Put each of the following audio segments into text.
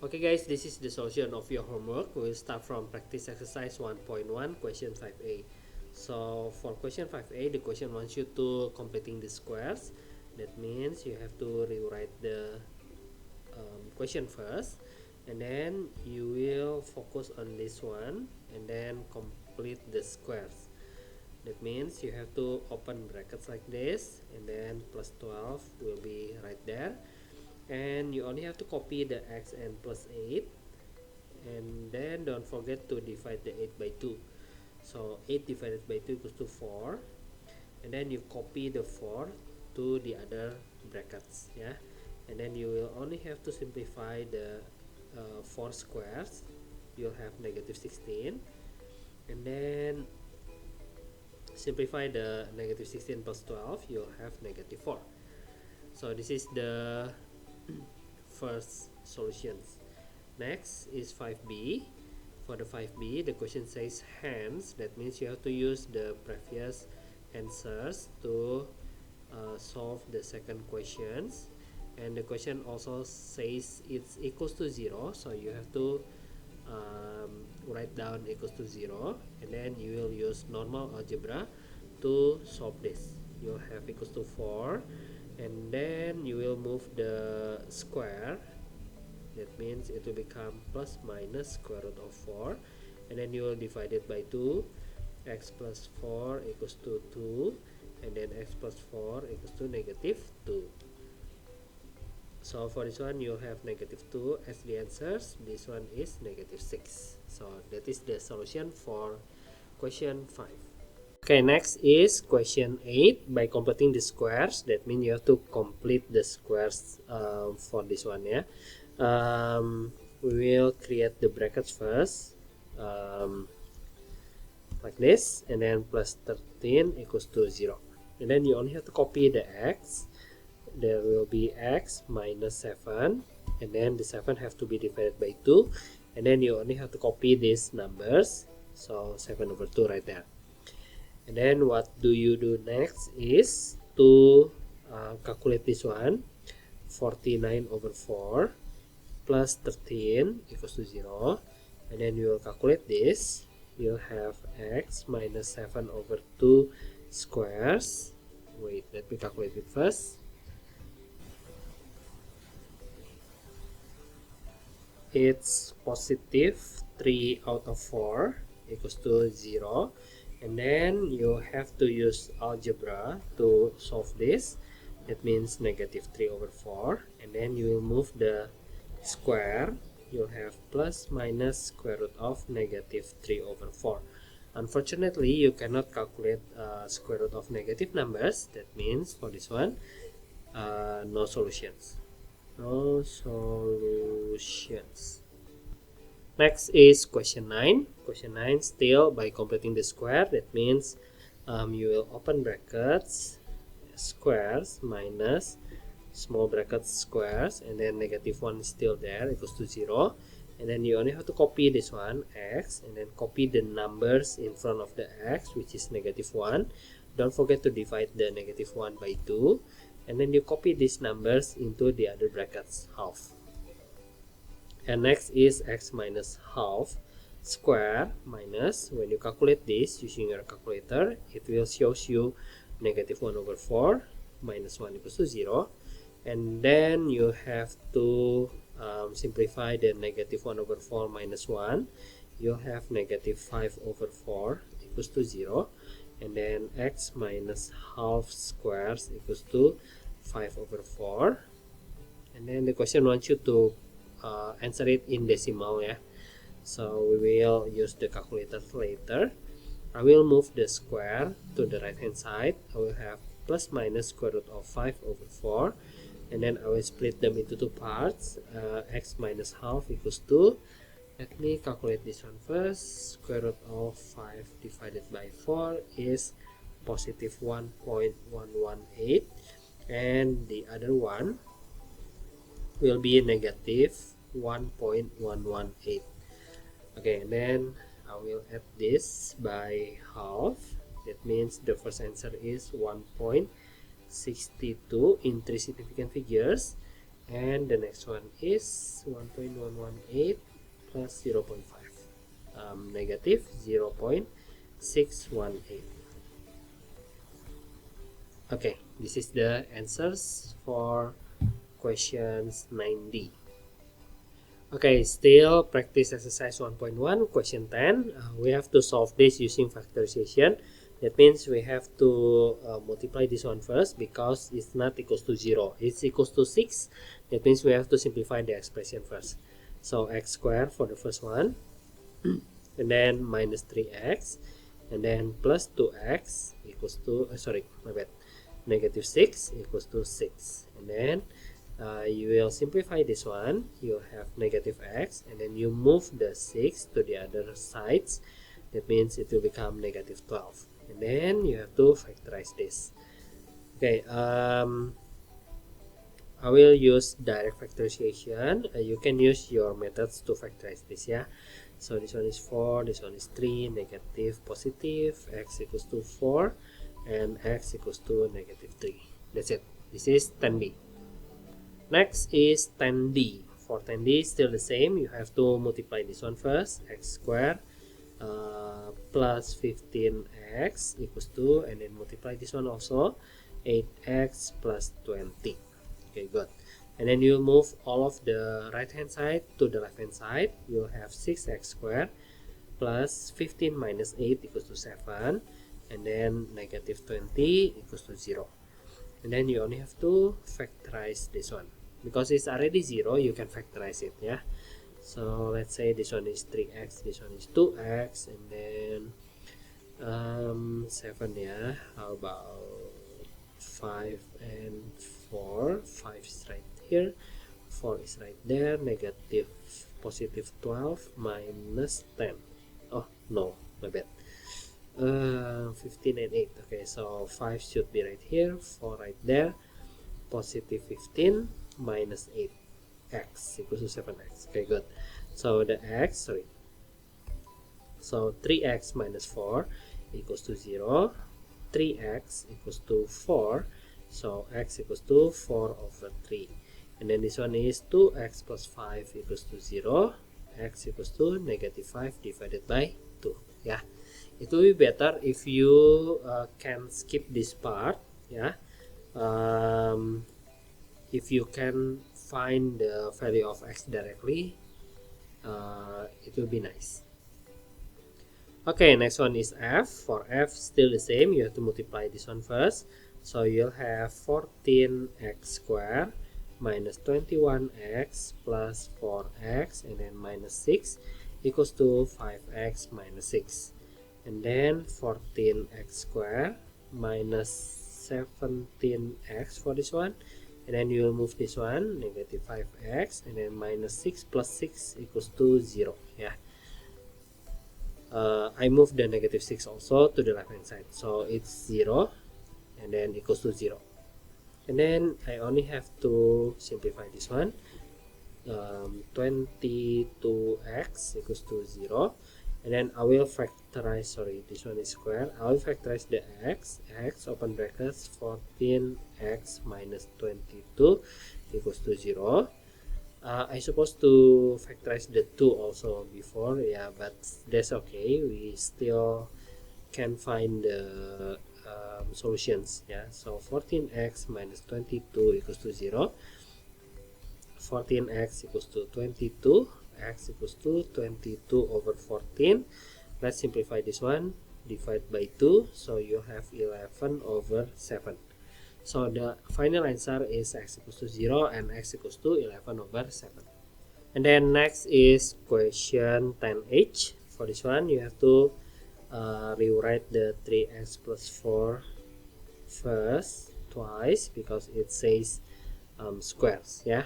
Okay guys, this is the solution of your homework. We'll start from practice exercise 1.1 question 5a. So for question 5a, the question wants you to completing the squares. That means you have to rewrite the question first, and then you will focus on this one and then complete the squares. That means you have to open brackets like this, and then plus 12 will be right there, and you only have to copy the x and plus 8, and then don't forget to divide the 8 by 2. So 8 divided by 2 equals to 4, and then you copy the 4 to the other brackets, yeah, and then you will only have to simplify the 4 squares. You'll have negative 16, and then simplify the negative 16 plus 12, you'll have negative 4. So this is the first solutions. Next is 5b. For the 5b, the question says hence. That means you have to use the previous answers to solve the second questions, and the question also says it's equals to 0, so you have to write down equals to 0, and then you will use normal algebra to solve this. You'll have equals to 4, and then you will move the square. That means it will become plus minus square root of 4, and then you will divide it by 2. X plus 4 equals to 2, and then x plus 4 equals to negative 2. So for this one you have negative 2 as the answers. This one is negative 6. So that is the solution for question 5. Okay, next is question 8. By completing the squares, that means you have to complete the squares for this one, yeah. We will create the brackets first, like this, and then plus 13 equals to 0, and then you only have to copy the x. There will be x minus 7, and then the 7 have to be divided by 2, and then you only have to copy these numbers, so 7 over 2 right there. And then what do you do next is to calculate this one. 49 over 4 plus 13 equals to 0, and then you will calculate this. You'll have x minus 7 over 2 squares. Wait, let me calculate it first. It's positive 3 out of 4 equals to 0, and then you have to use algebra to solve this. That means negative 3 over 4, and then you will move the square. You'll have plus minus square root of negative 3 over 4. Unfortunately, you cannot calculate square root of negative numbers. That means for this one, no solutions. No solutions. Next is question 9. Question 9, still by completing the square. That means you will open brackets, squares minus small brackets squares, and then negative 1 is still there equals to 0, and then you only have to copy this one, x, and then copy the numbers in front of the x, which is negative 1. Don't forget to divide the negative 1 by 2, and then you copy these numbers into the other brackets, half. And next is x minus half square minus, when you calculate this using your calculator, it will show you negative 1 over 4 minus 1 equals to 0, and then you have to simplify the negative 1 over 4 minus 1. You'll have negative 5 over 4 equals to 0, and then x minus half squares equals to 5 over 4, and then the question wants you to answer it in decimal, yeah. So we will use the calculator later. I will move the square to the right hand side. I will have plus minus square root of 5 over 4, and then I will split them into two parts. X minus half equals to, let me calculate this one first. Square root of 5 divided by 4 is positive 1.118, and the other one will be negative 1.118. Okay, and then I will add this by half. That means the first answer is 1.62 in three significant figures, and the next one is 1.118 plus 0.5, negative 0.618. Okay, this is the answers for questions 9D. Okay, still practice exercise 1.1, question 10. We have to solve this using factorization. That means we have to multiply this one first because it's not equals to 0. It's equals to 6. That means we have to simplify the expression first. So x squared for the first one, and then minus 3x, and then plus 2x equals to, negative 6 equals to 6. And then you will simplify this one. You have negative x, and then you move the 6 to the other sides. That means it will become negative 12. And then you have to factorize this. Okay, I will use direct factorization. You can use your methods to factorize this, yeah. So this one is 4, this one is 3, negative, positive, x equals to 4, and x equals to negative 3. That's it. This is 10b. Next is 10d. For 10d, still the same. You have to multiply this one first, x squared plus 15x equals to, and then multiply this one also, 8x plus 20. Okay, good. And then you move all of the right hand side to the left hand side. You'll have 6x squared plus 15 minus 8 equals to 7, and then negative 20 equals to 0. And then you only have to factorize this one. Because it's already 0, you can factorize it, yeah. So let's say this one is 3x, this one is 2x, and then 7, yeah. How about 5 and 4? 5 is right here, 4 is right there, negative positive 12 minus 10. Oh no, my bad. 15 and 8. Okay, so 5 should be right here, 4 right there, positive 15 minus 8x equals to 7x. Okay, good. So the x, so 3x minus 4 equals to 0, 3x equals to 4, so x equals to 4 over 3. And then this one is 2x plus 5 equals to 0, x equals to negative 5 divided by 2. Yeah, it will be better if you can skip this part, yeah. If you can find the value of x directly, it will be nice. Okay, next one is f. For f, still the same. You have to multiply this one first. So you'll have 14x squared minus 21x plus 4x, and then minus 6 equals to 5x minus 6. And then 14x squared minus 17x for this one. And then you will move this one, negative 5x, and then minus 6 plus 6 equals to 0. Yeah. I move the negative 6 also to the left hand side. So it's 0, and then equals to 0. And then I only have to simplify this one. 22x equals to 0. And then I will factorize, this one is square. I will factorize the x, open brackets, 14x minus 22 equals to 0. I supposed to factorize the 2 also before, yeah, but that's okay. We still can find the solutions, yeah. So 14x minus 22 equals to 0. 14x equals to 22. X equals to 22 over 14. Let's simplify this one. Divide by 2. So you have 11 over 7. So the final answer is x equals to 0 and x equals to 11 over 7. And then next is question 10h. For this one, you have to rewrite the 3x plus 4 first twice because it says squares, yeah.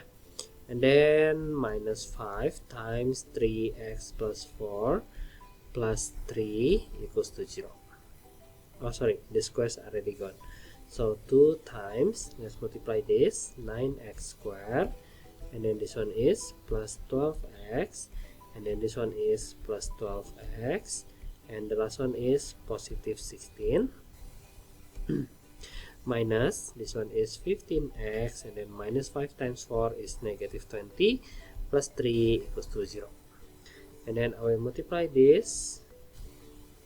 And then minus 5 times 3x plus 4 plus 3 equals to 0. Oh, sorry, the squares are already gone. So 2 times, let's multiply this, 9x squared. And then this one is plus 12x. And then this one is plus 12x. And the last one is positive 16. minus, this one is 15x, and then minus 5 times 4 is negative 20, plus 3 equals to 0. And then I will multiply this,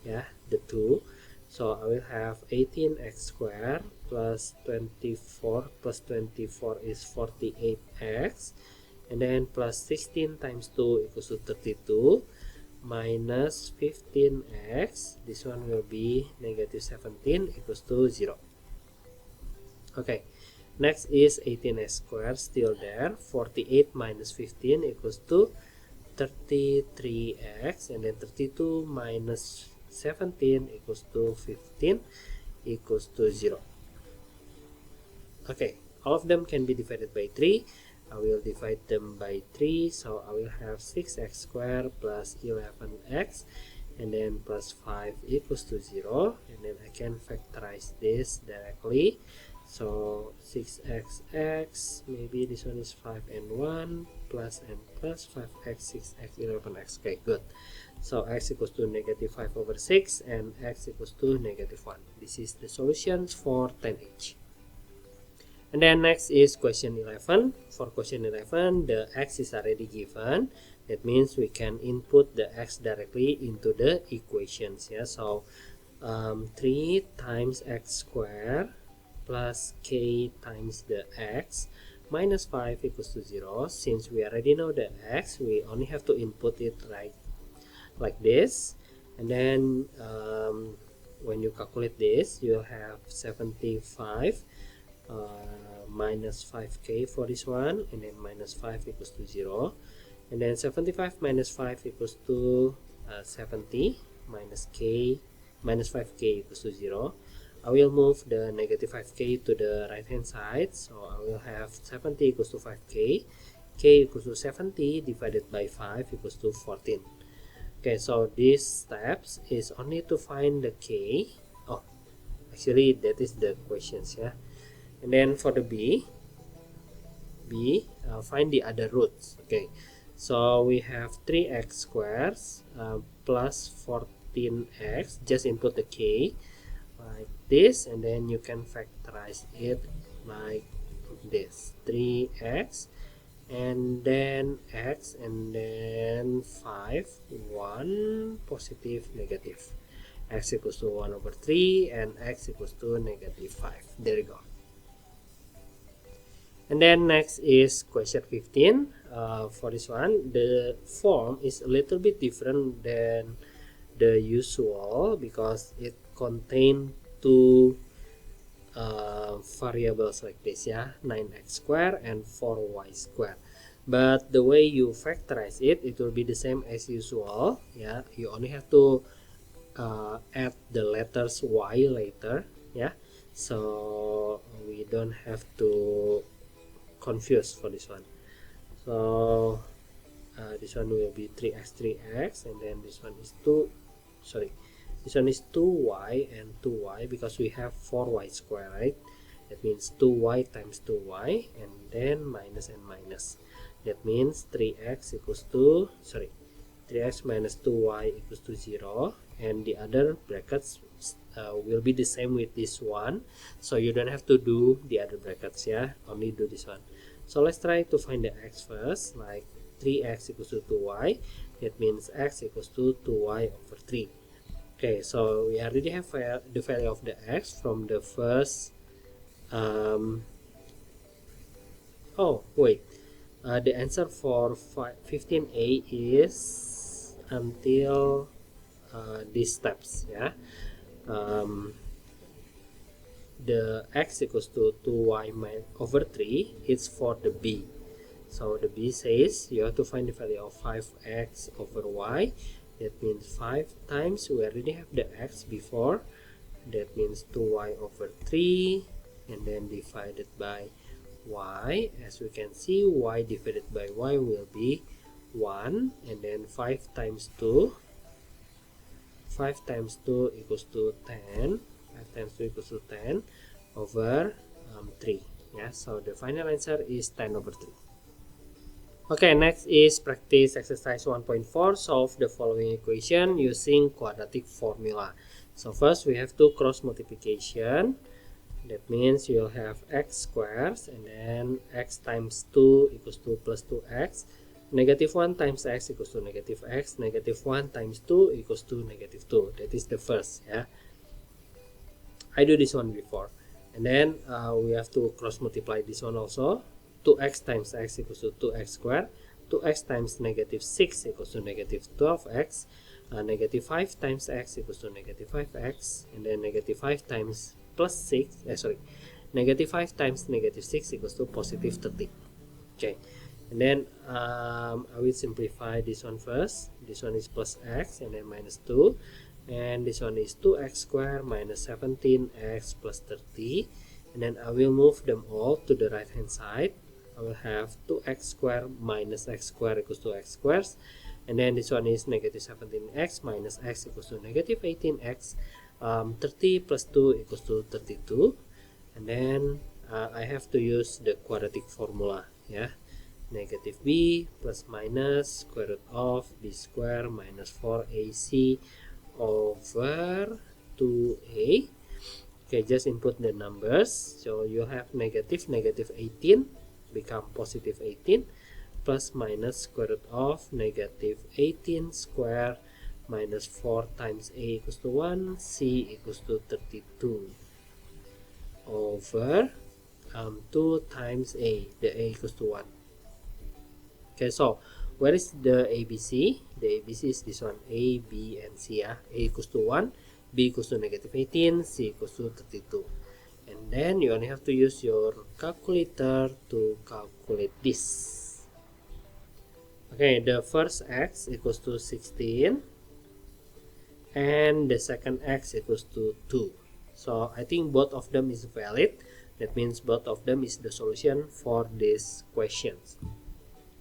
yeah, the 2. So I will have 18x squared plus 24 plus 24 is 48x, and then plus 16 times 2 equals to 32, minus 15x, this one will be negative 17 equals to 0. Okay, next is 18x squared, still there. 48 minus 15 equals to 33x, and then 32 minus 17 equals to 15 equals to 0. Okay, all of them can be divided by 3. I will divide them by 3, so I will have 6x squared plus 11x, and then plus 5 equals to 0, and then I can factorize this directly. So 6xx, maybe this one is 5 and 1, plus and plus 5x, 6x, 11x. Okay, good. So x equals to negative 5 over 6, and x equals to negative 1. This is the solutions for 10H. And then next is question 11. For question 11, the x is already given. That means we can input the x directly into the equations. Yeah, so 3 times x squared plus k times the x minus 5 equals to 0. Since we already know the x, we only have to input it right like this. And then when you calculate this, you'll have 75 minus 5k for this one, and then minus 5 equals to 0. And then 75 minus 5 equals to 70, minus k minus 5k equals to 0. I will move the negative 5k to the right hand side, so I will have 70 equals to 5k, k equals to 70 divided by 5 equals to 14. Okay, so these steps is only to find the k. Oh, actually that is the questions, yeah. And then for the b, find the other roots. Okay, so we have 3x squared plus 14x, just input the k like this, and then you can factorize it like this, 3x and then x and then 5, 1, positive, negative, x equals to 1 over 3 and x equals to negative 5. There you go. And then next is question 15. For this one, the form is a little bit different than the usual because it contains two variables like this, yeah, 9x squared and 4y squared. But the way you factorize it, it will be the same as usual. Yeah, you only have to add the letters y later. Yeah, so we don't have to confuse for this one. So this one will be 3x, and then this one is this one is 2y and 2y because we have 4y squared, right? That means 2y times 2y, and then minus and minus. That means 3x equals to 3x minus 2y equals to 0, and the other brackets will be the same with this one, so you don't have to do the other brackets, yeah, only do this one. So let's try to find the x first, like 3x equals to 2y. That means x equals to 2y over 3. Okay, so we already have the value of the x from the first oh wait, the answer for 15a is until these steps, yeah. The x equals to 2y over 3 is for the b. So the b says you have to find the value of 5x over y. That means 5 times, we already have the x before, that means 2y over 3, and then divided by y. As we can see, y divided by y will be 1, and then 5 times 2 equals to 10. 5 times 2 equals to 10 over 3. Yeah, so the final answer is 10 over 3. Okay, next is practice exercise 1.4. Solve the following equation using quadratic formula. So first we have to cross multiplication That means you'll have x squares, and then x times 2 equals to plus 2x. Negative 1 times x equals to negative x. Negative 1 times 2 equals to negative 2. That is the first. Yeah, I do this one before. And then we have to cross multiply this one also. 2x times x equals to 2x squared. 2x times negative 6 equals to negative 12x. Negative 5 times x equals to negative 5x. And then negative 5 times plus 6, negative 5 times negative 6 equals to positive 30. Okay, and then I will simplify this one first. This one is plus x and then minus 2, and this one is 2x squared minus 17x plus 30, and then I will move them all to the right hand side. I will have 2x squared minus x squared equals to x squared, and then this one is negative 17x minus x equals to negative 18x. 30 plus 2 equals to 32, and then I have to use the quadratic formula. Yeah, negative b plus minus square root of b squared minus 4ac over 2a. Okay, just input the numbers. So you have negative 18 become positive 18 plus minus square root of negative 18 square minus 4 times a equals to 1, c equals to 32 over 2 times a, the a equals to 1. Okay, so where is the ABC? The ABC is this one, a, b, and c. A equals to 1, b equals to negative 18, c equals to 32. And then you only have to use your calculator to calculate this. Okay, the first x equals to 16, and the second x equals to 2. So I think both of them is valid. That means both of them is the solution for these questions.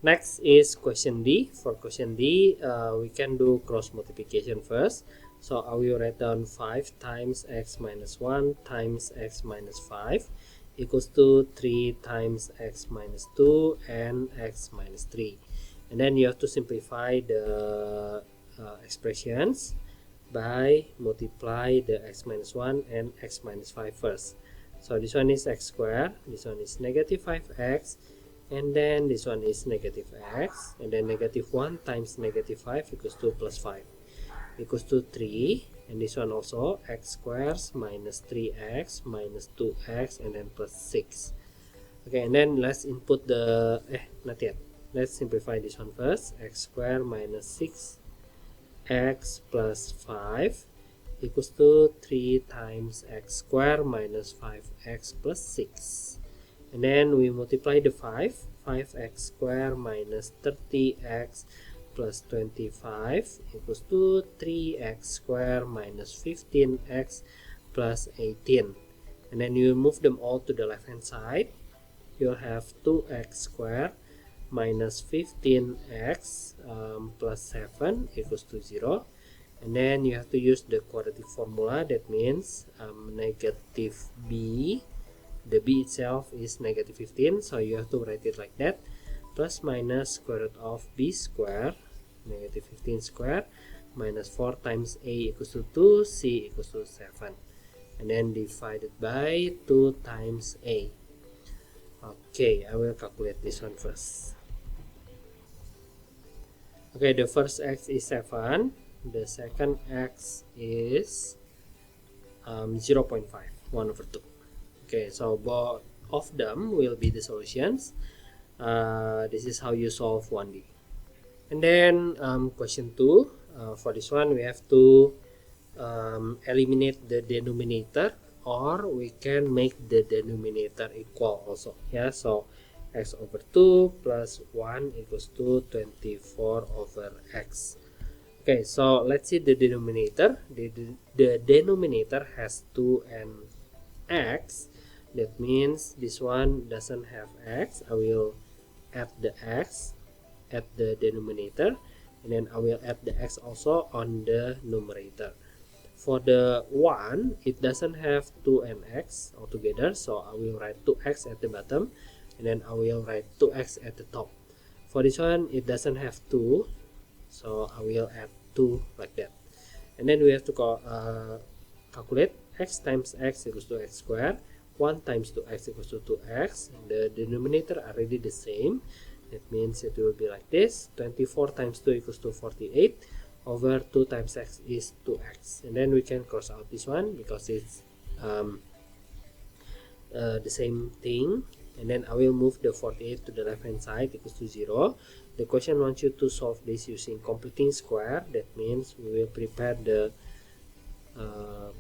Next is question D. For question D, we can do cross multiplication first. So I will write down 5 times x minus 1 times x minus 5 equals to 3 times x minus 2 and x minus 3. And then you have to simplify the expressions by multiply the x minus 1 and x minus 5 first. So this one is x squared, this one is negative 5x, and then this one is negative x, and then negative 1 times negative 5 equals to plus 5 equals to 3, and this one also x squared minus 3x minus 2x and then plus 6. Okay, and then let's input the not yet, let's simplify this one first. X squared minus 6x plus 5 equals to 3 times x squared minus 5x plus 6. And then we multiply the 5x squared minus 30x plus 25 equals to 3x squared minus 15x plus 18. And then you move them all to the left hand side. You'll have 2x squared minus 15x plus 7 equals to 0. And then you have to use the quadratic formula. That means negative b, the b itself is negative 15, so you have to write it like that, plus minus square root of b squared, negative 15 squared, minus 4 times a equals to 2, c equals to 7, and then divided by 2 times a. Okay, I will calculate this one first. Okay, the first x is 7, the second x is 0.5, 1 over 2. Okay, so both of them will be the solutions. This is how you solve 1D. And then question 2, for this one we have to eliminate the denominator, or we can make the denominator equal also. Yeah, so x over 2 plus 1 equals to 24 over x. Okay, so let's see the denominator. The denominator has 2 and x. That means this one doesn't have x. I will add the x at the denominator, and then I will add the x also on the numerator. For the 1, it doesn't have 2 and x altogether, so I will write 2x at the bottom, and then I will write 2x at the top. For this one, it doesn't have 2, so I will add 2 like that. And then we have to calculate x times x equals to x squared. 1 times 2x equals to 2x. The denominator are already the same. That means it will be like this. 24 times 2 equals to 48 over 2 times x is 2x. And then we can cross out this one because it's the same thing. And then I will move the 48 to the left hand side equals to 0. The question wants you to solve this using completing square. That means we will prepare the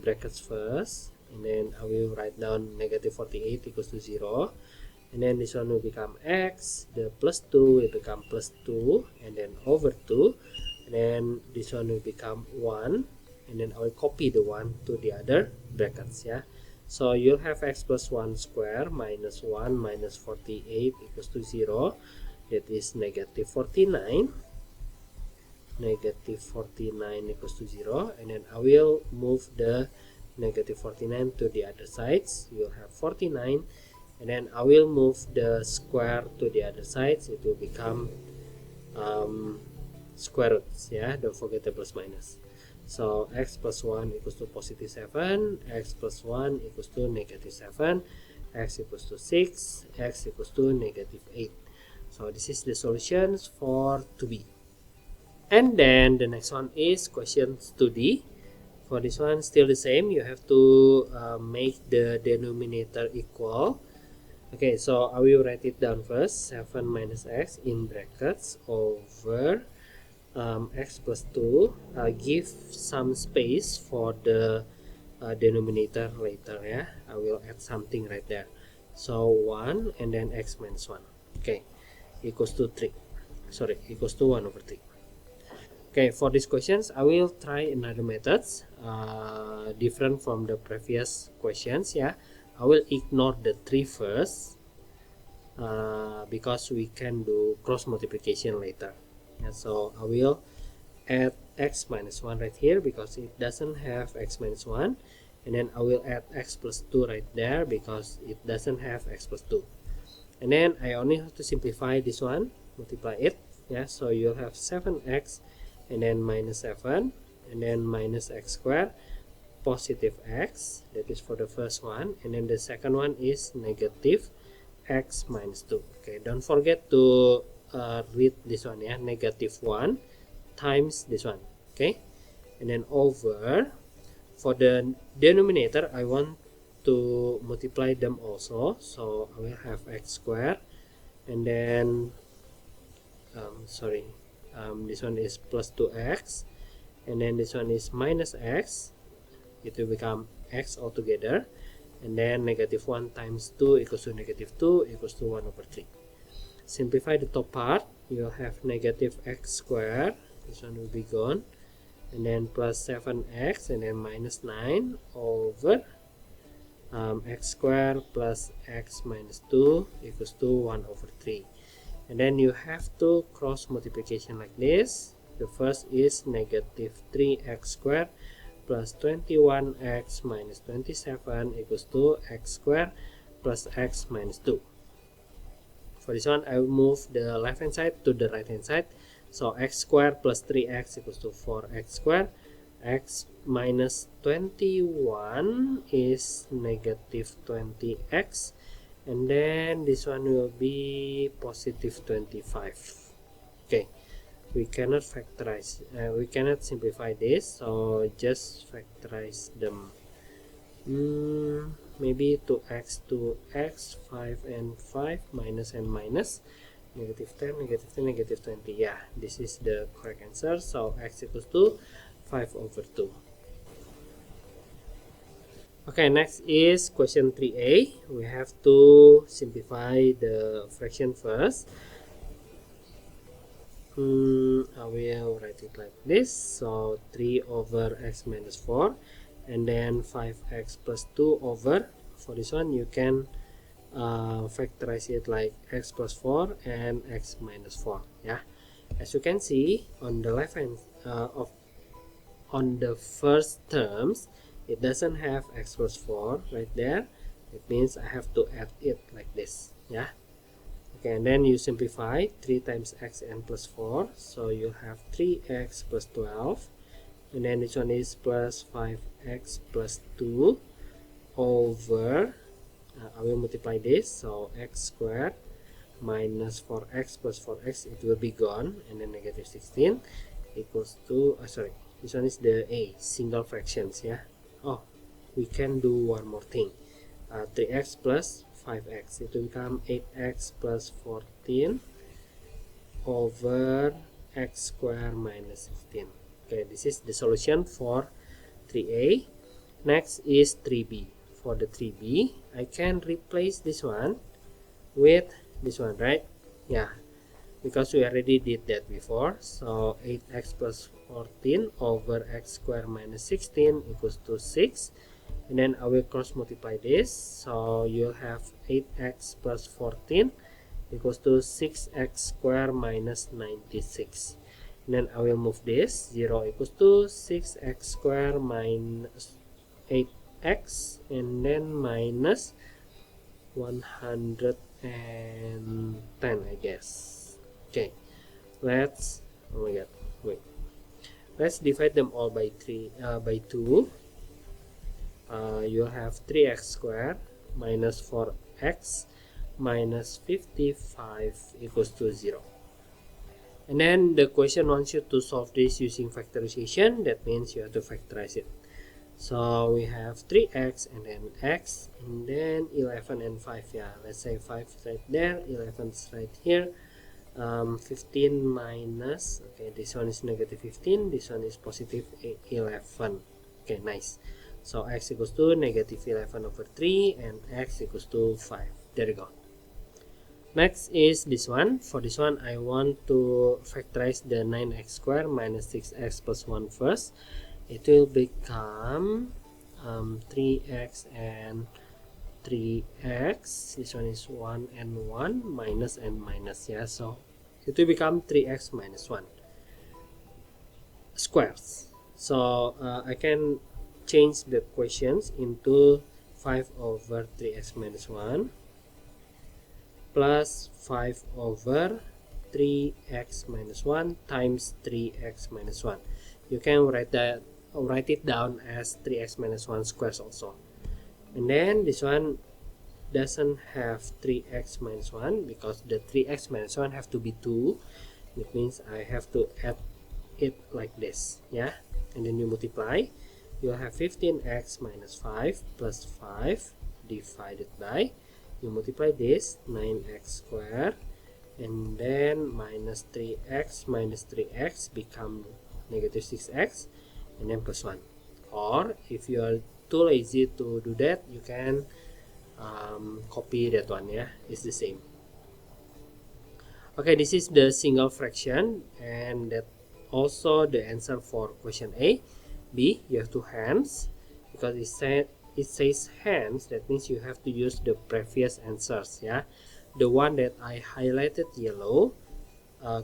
brackets first, and then I will write down negative 48 equals to 0, and then this one will become x, the plus 2 will become plus 2, and then over 2, and then this one will become 1, and then I will copy the 1 to the other brackets. Yeah, so you'll have x plus 1 square minus 1 minus 48 equals to 0. That is negative 49. Negative 49 equals to 0, and then I will move the negative 49 to the other sides. You'll have 49, and then I will move the square to the other sides. It will become square roots. Yeah, don't forget the plus minus. So x plus 1 equals to positive 7, x plus 1 equals to negative 7, x equals to 6, x equals to negative 8. So this is the solutions for 2b. And then the next one is question 2d. For this one, still the same. You have to make the denominator equal. Okay, so I will write it down first. 7 minus x in brackets over x plus 2. I'll give some space for the denominator later. Yeah, I will add something right there. So 1 and then x minus 1. Okay, equals to 3. Sorry, equals to 1 over 3. Okay, for these questions, I will try another methods different from the previous questions. Yeah, I will ignore the 3 first because we can do cross multiplication later. Yeah, so I will add x minus 1 right here because it doesn't have x minus 1, and then I will add x plus 2 right there because it doesn't have x plus 2. And then I only have to simplify this one, multiply it. Yeah, so you'll have 7x and then minus 7, and then minus x squared, positive x. That is for the first one, and then the second one is negative x minus 2. Okay, don't forget to read this one. Yeah, negative 1 times this one. Okay, and then over, for the denominator I want to multiply them also, so I will have x squared, and then this one is plus 2x, and then this one is minus x. It will become x altogether, and then negative 1 times 2 equals to negative 2 equals to 1 over 3. Simplify the top part. You'll have negative x squared, this one will be gone, and then plus 7x, and then minus 9 over x squared plus x minus 2 equals to 1 over 3. And then you have to cross multiplication like this. The first is negative 3x squared plus 21x minus 27 equals to x squared plus x minus 2. For this one, I will move the left hand side to the right hand side. So x squared plus 3x equals to 4x squared. X minus 21 is negative 20x. And then this one will be positive 25. Okay, we cannot factorize, we cannot simplify this, so just factorize them. Maybe 2x, 2x, 5 and 5, minus and minus, negative 10, negative 10, negative 20. Yeah, this is the correct answer. So x equals to 5 over 2. Okay, next is question 3a. We have to simplify the fraction first. I will write it like this. So 3 over x minus 4, and then 5x plus 2 over, for this one you can factorize it like x plus 4 and x minus 4. Yeah, as you can see on the left hand on the first terms, it doesn't have x plus 4 right there. It means I have to add it like this. Yeah, okay, and then you simplify 3 times x and plus 4, so you have 3x plus 12, and then this one is plus 5x plus 2 over I will multiply this, so x squared minus 4x plus 4x, it will be gone, and then negative 16 equals to, sorry, this one is the a single fractions, yeah. Oh, we can do one more thing. 3x plus 5x, it will become 8x plus 14 over x squared minus 16. Okay, this is the solution for 3a. Next is 3b. For the 3b, I can replace this one with this one, right? Yeah, because we already did that before. So 8x plus 14 over x squared minus 16 equals to 6. And then I will cross multiply this, so you'll have 8x plus 14 equals to 6x squared minus 96. And then I will move this, 0 equals to 6x squared minus 8x, and then minus 110, I guess. Okay, let's, oh my god, wait, let's divide them all by 2. You'll have 3x squared minus 4x minus 55 equals to 0. And then the question wants you to solve this using factorization. That means you have to factorize it. So we have 3x and then x, and then 11 and 5. Yeah, let's say 5 is right there, 11 is right here. 15 minus, okay, this one is negative 15, this one is positive 11. Okay, nice. So x equals to negative 11 over 3 and x equals to 5. There you go. Next is this one. For this one, I want to factorize the 9x squared minus 6x plus 1 first. It will become 3x and 3x. This one is 1 and 1 minus and minus. Yeah, so it will become 3x minus 1 squares. So I can change the equations into 5 over 3x minus 1 plus 5 over 3x minus 1 times 3x minus 1. You can write it down as 3x minus 1 squares also. And then this one doesn't have 3x minus 1 because the 3x minus 1 have to be 2. It means I have to add it like this, yeah. And then you multiply. You'll have 15x minus 5 plus 5 divided by, you multiply this, 9x squared, and then minus 3x minus 3x become negative 6x, and then plus 1. Or if you are too lazy to do that, you can copy that one, yeah, it's the same. Okay, this is the single fraction, and that also the answer for question A. B, you have two hands, because it says hands, that means you have to use the previous answers, yeah. The one that I highlighted yellow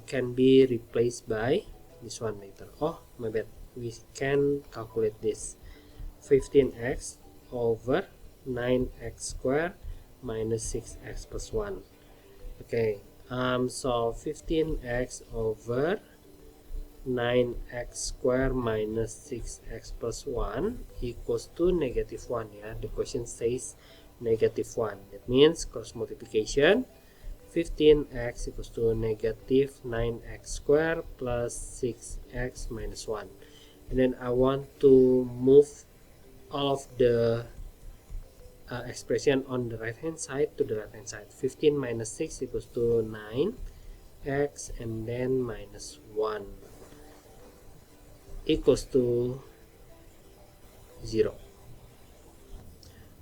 can be replaced by this one later. Oh, my bad, we can calculate this. 15x over 9x squared minus 6x plus 1. Okay, so 15x over 9x squared minus 6x plus 1 equals to negative 1, yeah. The question says negative 1. That means cross multiplication, 15x equals to negative 9x squared plus 6x minus 1. And then I want to move all of the expression on the right hand side to the right hand side. 15 minus 6 equals to 9x, and then minus 1 equals to 0.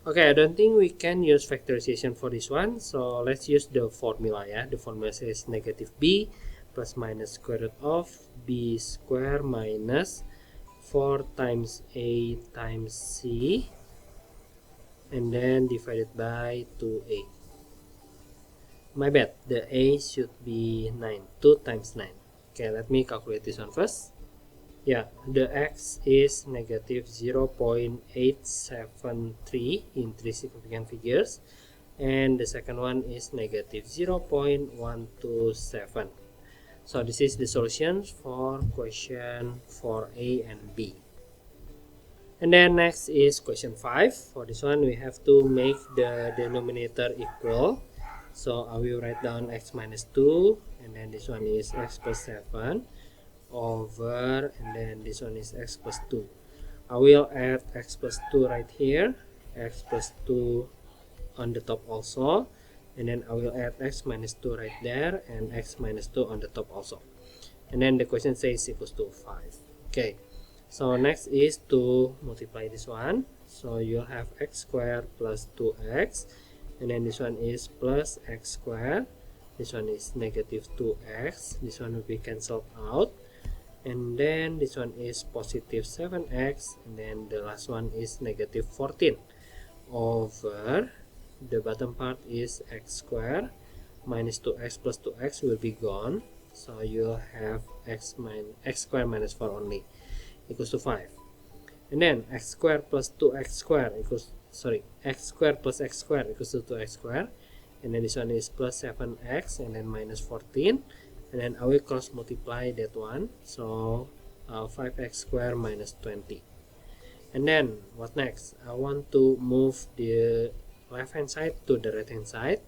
Okay, I don't think we can use factorization for this one, so let's use the formula, yeah. The formula says negative b plus minus square root of b squared minus 4 times a times c, and then divided by 2a. My bad, the a should be 9. 2 times 9. Okay, let me calculate this one first. Yeah, the x is negative 0.873 in 3 significant figures, and the second one is negative 0.127. So this is the solutions for question 4a and b. And then next is question 5. For this one, we have to make the denominator equal. So I will write down x minus 2, and then this one is x plus 7 over, and then this one is x plus 2. I will add x plus 2 right here, x plus 2 on the top also, and then I will add x minus 2 right there, and x minus 2 on the top also. And then the question says equals to 5. Okay, so next is to multiply this one. So you'll have x squared plus 2x, and then this one is plus x squared, this one is negative 2x, this one will be cancelled out, and then this one is positive 7x, and then the last one is negative 14 over the bottom part is x squared minus 2x plus 2x will be gone, so you'll have x squared minus 4 only equals to 5. And then x squared plus 2x squared equals, x squared plus x squared equals to 2x squared, and then this one is plus 7x and then minus 14, and then I will cross multiply that one, so 5x squared minus 20. And then what next? I want to move the left hand side to the right hand side.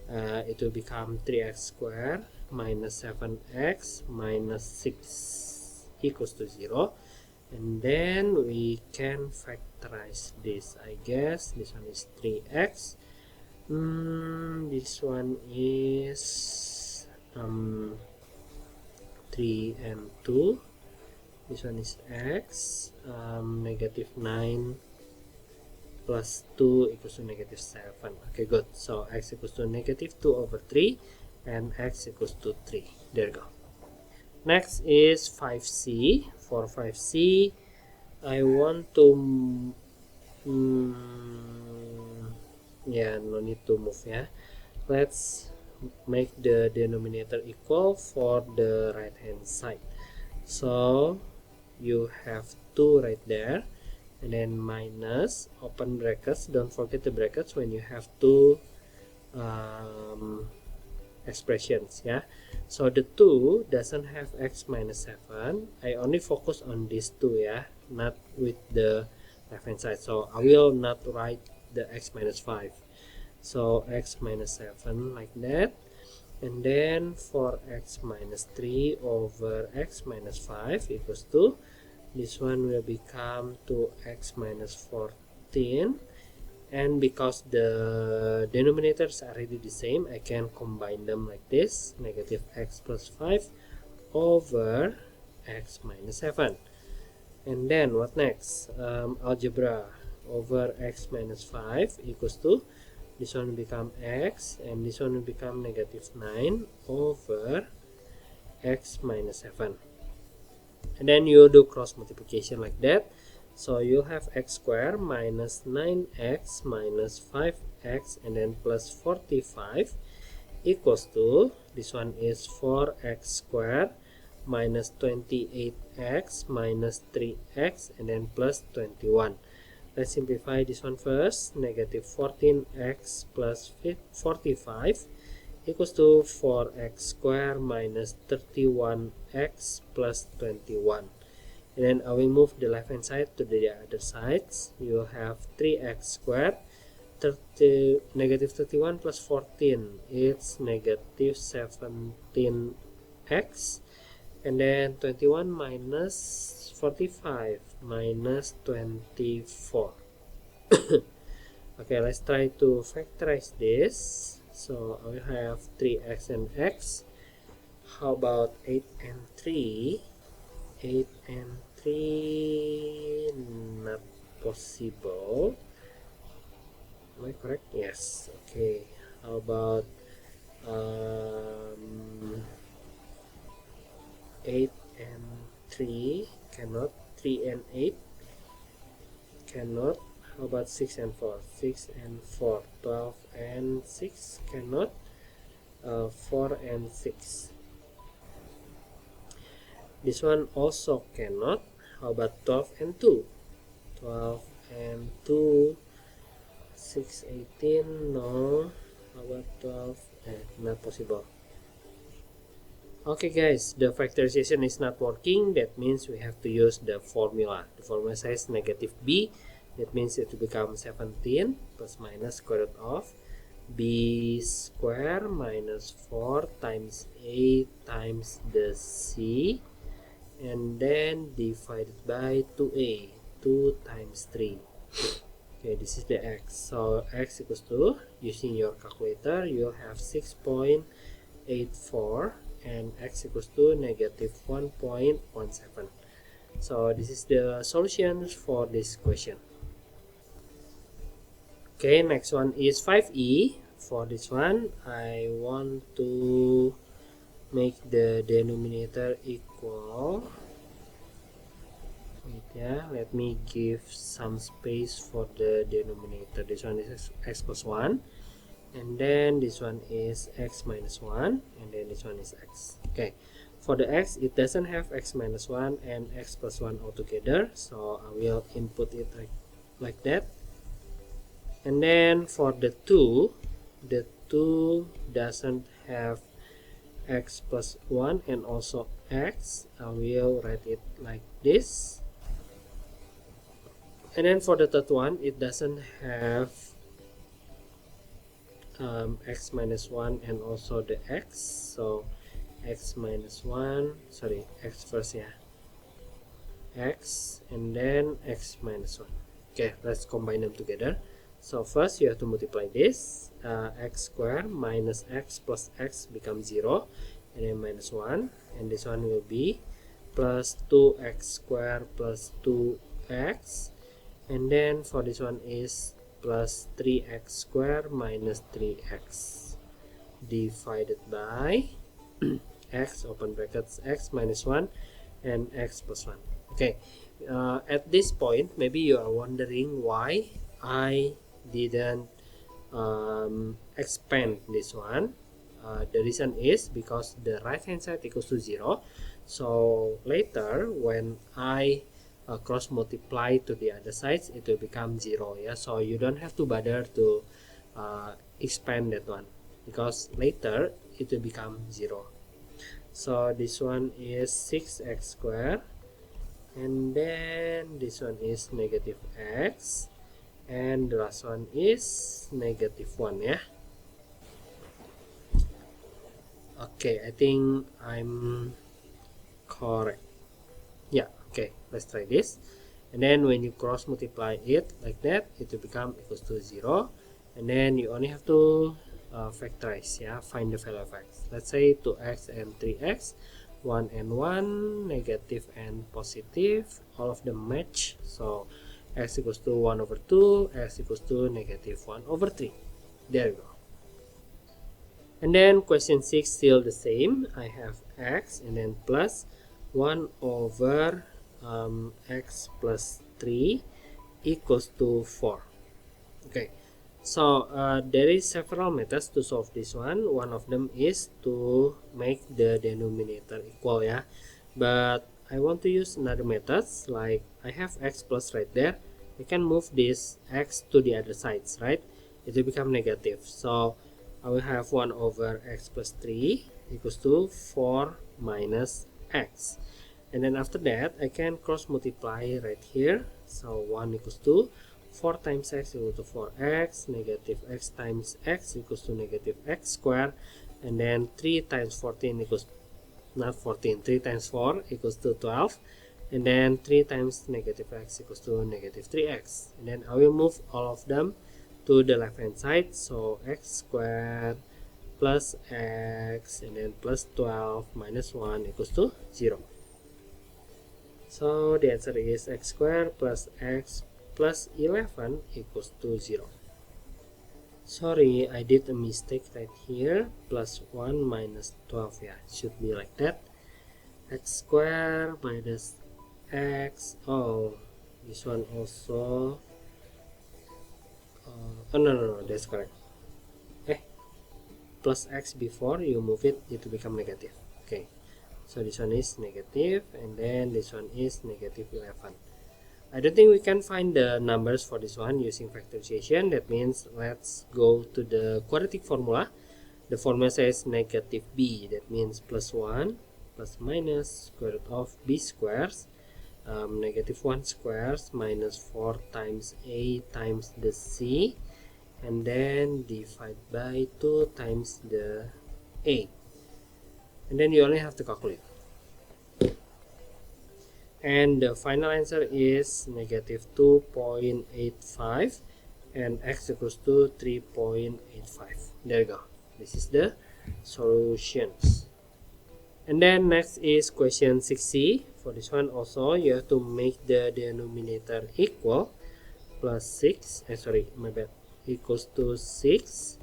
It will become 3x squared minus 7x minus 6 equals to 0. And then we can factorize this. I guess this one is 3x. This one is 3 and 2. This one is x. Negative 9 plus 2 equals to negative 7. Okay, good. So x equals to negative 2 over 3 and x equals to 3. There you go. Next is 5c. For 5c, I want to yeah, no need to move, yeah. Let's make the denominator equal for the right hand side. So you have 2 right there, and then minus, open brackets, don't forget the brackets when you have two expressions, yeah. So the 2 doesn't have x minus 7. I only focus on these 2, yeah, not with the left hand side, so I will not write the x minus 5. So x minus 7 like that, and then for x minus 3 over x minus 5 equals to, this one will become 2x minus 14, and because the denominators are already the same, I can combine them like this, negative x plus 5 over x minus 7. And then what next? Algebra over x minus 5 equals to, this one will become x, and this one will become negative 9 over x minus 7. And then you do cross multiplication like that. So you have x squared minus 9x minus 5x and then plus 45 equals to, this one is 4x squared minus 28x minus 3x and then plus 21. Let's simplify this one first. Negative 14x plus 45 equals to 4x squared minus 31x plus 21. And then I will move the left hand side to the other sides. You have 3x squared, negative 31 plus 14, it's negative 17x, and then 21 minus 45 minus 24. Okay, let's try to factorize this. So I will have 3x and x. How about 8 and 3? 8 and 3, not possible. Am I correct? Yes. Okay. How about 8 and 3? Cannot. 3 and 8? Cannot. How about 6 and 4? 6 and 4. 12 and 6? Cannot. 4 and 6. This one also cannot. How about 12 and 2? 12 and 2. 6, 18, no. How about 12? Not possible. Okay guys, the factorization is not working. That means we have to use the formula. The formula says negative b. That means it will become 17 plus minus square root of b square minus 4 times a times the c, and then divided by 2a, 2 times 3. Okay, this is the x. So x equals to, using your calculator, you'll have 6.84, and x equals to negative 1.17. So this is the solutions for this question. Okay, next one is 5e. For this one, I want to make the denominator equal. Wait, yeah, let me give some space for the denominator. This one is x plus 1, and then this one is x minus 1, and then this one is x. Okay, for the x, it doesn't have x minus 1 and x plus 1 altogether, so I will input it like that. And then for the 2 doesn't have x plus 1 and also x. I will write it like this. And then for the third one, it doesn't have x minus 1 and also the x, so x minus 1, sorry, x first, yeah, x, and then x minus 1. Okay, let's combine them together. So first you have to multiply this, x squared minus x plus x becomes 0, and then minus 1, and this one will be plus 2x squared plus 2x, and then for this one is plus 3x squared minus 3x divided by x, open brackets, x minus 1 and x plus 1. Okay, at this point maybe you are wondering why I didn't expand this one. The reason is because the right hand side equals to 0, so later when I cross multiply to the other sides, it will become 0, yeah. So you don't have to bother to expand that one, because later it will become 0. So this one is 6x squared, and then this one is negative x, and the last one is negative 1, yeah. Okay, I think I'm correct. Yeah, okay, let's try this. And then when you cross multiply it like that, it will become equals to 0, and then you only have to factorize, yeah, find the value of x. Let's say 2x and 3x, 1 and 1, negative and positive, all of them match, so x equals to 1 over 2, x equals to negative 1 over 3. There you go. And then question 6, still the same. I have x and then plus 1 over x plus 3 equals to 4. Okay, so there is several methods to solve this one. One of them is to make the denominator equal, yeah, but I want to use another methods. Like I have x plus right there, I can move this x to the other sides, right? It will become negative, so I will have 1 over x plus 3 equals to 4 minus x. And then after that, I can cross multiply right here. So 1 equals to 4 times x equals to 4x, negative x times x equals to negative x squared, and then 3 times 14 equals, not 14, 3 times 4 equals to 12, and then 3 times negative x equals to negative 3x. And then I will move all of them to the left hand side, so x squared plus x and then plus 12 minus 1 equals to 0. So the answer is x squared plus x plus 11 equals to 0. Sorry, I did a mistake right here. Plus 1 minus 12, yeah, it should be like that. X squared minus x, oh, this one also, oh no, that's correct. Plus x before you move it, it will become negative. Okay, so this one is negative, and then this one is negative 11. I don't think we can find the numbers for this one using factorization. That means let's go to the quadratic formula. the formula says negative b, that means plus 1 plus minus square root of b squares, negative 1 squares minus 4 times a times the c, and then divide by 2 times the a, and then you only have to calculate, and the final answer is negative 2.85 and x equals to 3.85. There you go. This is the solutions. And then next is question 6c. For this one also you have to make the denominator equal, plus 6, equals to 6,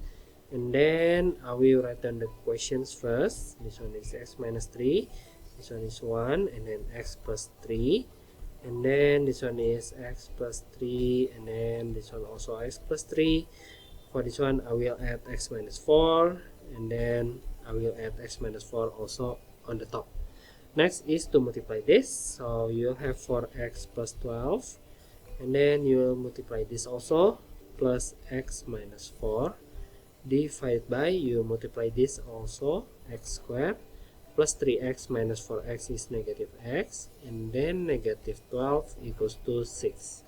and then I will write down the questions first. This one is x minus 3, this one is 1, and then x plus 3, and then this one is x plus 3, and then this one also x plus 3. For this one I will add x minus 4, and then I will add x minus 4 also on the top. Next is to multiply this, so you'll have 4x plus 12, and then you will multiply this also, plus x minus 4, divided by, you multiply this also, x squared, plus 3x minus 4x is negative x, and then negative 12 equals to 6.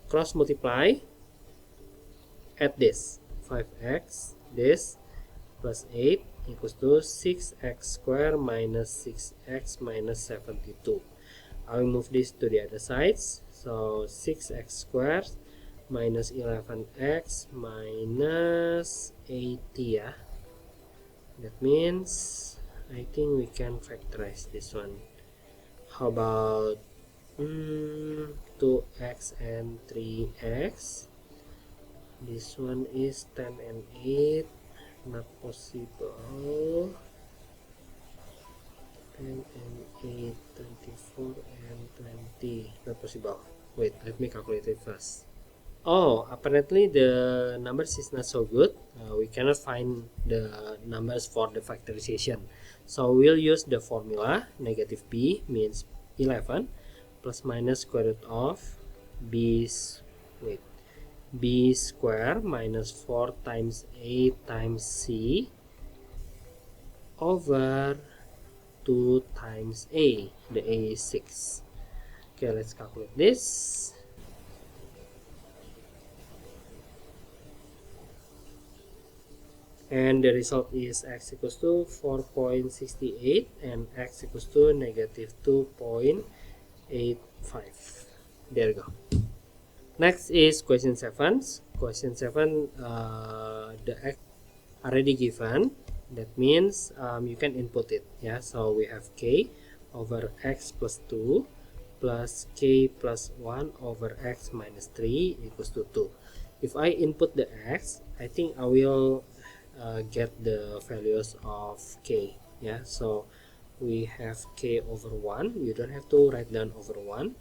Cross multiply, add this, 5x, this, plus 8 equals to 6x squared minus 6x minus 72. I will move this to the other sides, so 6x squared minus 11x minus 80, yeah. That means I think we can factorize this one. How about 2x and 3x? This one is 10 and 8, not possible. 10 and 8, 24 and 20, not possible. Wait, let me calculate it first. Oh, apparently the numbers is not so good. We cannot find the numbers for the factorization. So we'll use the formula, negative b means 11 plus minus square root of b square minus 4 times a times c over 2 times a. The a is 6. Okay, let's calculate this. And the result is x equals to 4.68 and x equals to negative 2.85. There you go. Next is question 7. Question 7, the x already given. That means you can input it. Yeah, so we have k over x plus 2 plus k plus 1 over x minus 3 equals to 2. If I input the x, I think I will get the values of k. Yeah, so we have k over 1. You don't have to write down over 1.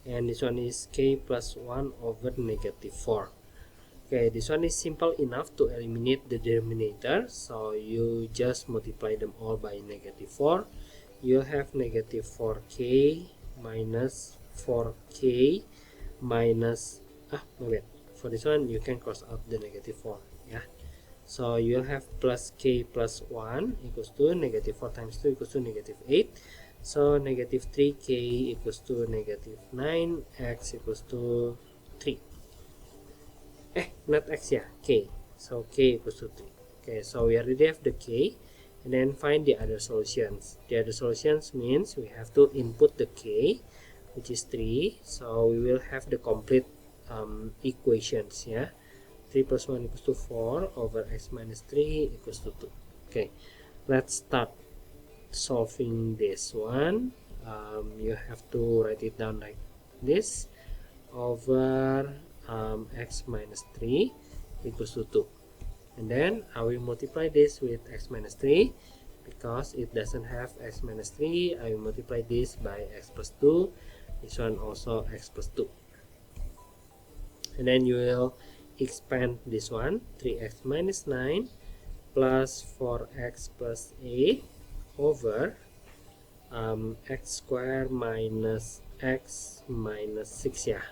And this one is k plus 1 over negative 4. Okay, this one is simple enough to eliminate the denominator. So you just multiply them all by negative 4. You have negative 4k minus 4k minus, for this one you can cross out the negative 4. Yeah. So you'll have plus k plus 1 equals to negative 4 times 2 equals to negative 8. So negative 3k equals to negative 9, x equals to 3. Not x, yeah, k. So k equals to 3. Okay, so we already have the k, and then find the other solutions. The other solutions means we have to input the k, which is 3. So we will have the complete equations, yeah. 3 plus 1 equals to 4 over x minus 3 equals to 2. Okay, let's start solving this one. You have to write it down like this, over x minus 3 equals to 2. And then I will multiply this with x minus 3. Because it doesn't have x minus 3, I will multiply this by x plus 2. This one also x plus 2. And then you will expand this one, 3x minus 9 plus 4x plus 8 over x squared minus x minus 6, yeah.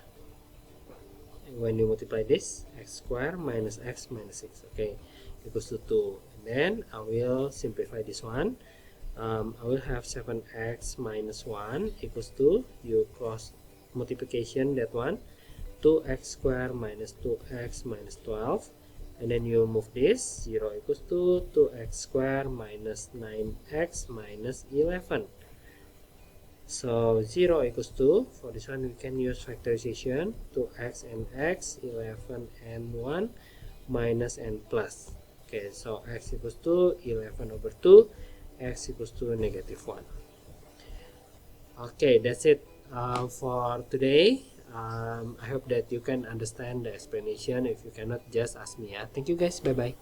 When you multiply this, x squared minus x minus 6, okay, equals to 2. And then I will simplify this one. I will have 7x minus 1 equals to, you cross multiplication that one, 2x squared minus 2x minus 12, and then you move this, 0 equals to 2x squared minus 9x minus 11. So 0 equals to, for this one we can use factorization, 2x and x, 11 and 1, minus and plus. Okay, so x equals to 11 over 2, x equals to negative 1. Okay, that's it for today. I hope that you can understand the explanation. If you cannot, just ask me. Thank you guys. Bye bye.